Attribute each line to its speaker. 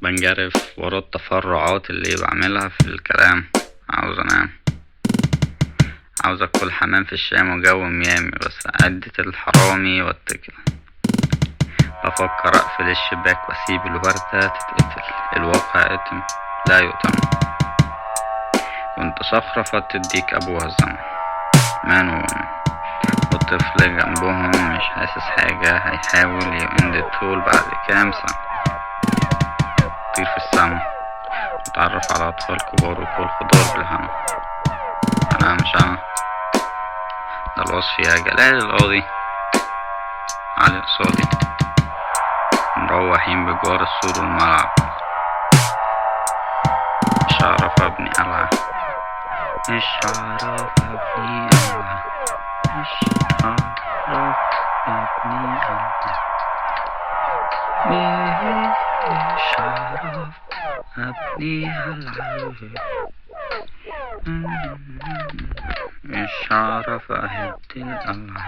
Speaker 1: بنجرف ورا التفرعات اللي بعملها في الكلام. عاوز انام، عاوز اكل حمام في الشام وجو ميامي، بس عدة الحرامي واتكل. بفكر اقفل الشباك واسيب الوردة تتقتل. الواقع اتم لا يؤتم. كنت صخرة فتديك ابوها الزمن. مانو والطفل جنبهم مش حاسس حاجة، هيحاول يقند الطول بعد كام سنة. طير في السما وتعرف على أطفال كبار وكل خضار بالهنا. أنا مش أنا ده الوصف يا جلال القاضي علي قصادي. مروحين بجوار السور والملعب. مش هعرف أبني قلعة، مش هعرف أبني قلعة، مش هعرف أبني قلعة، مش هعرف أبني قلعة، مش هعرف أهد القلعة.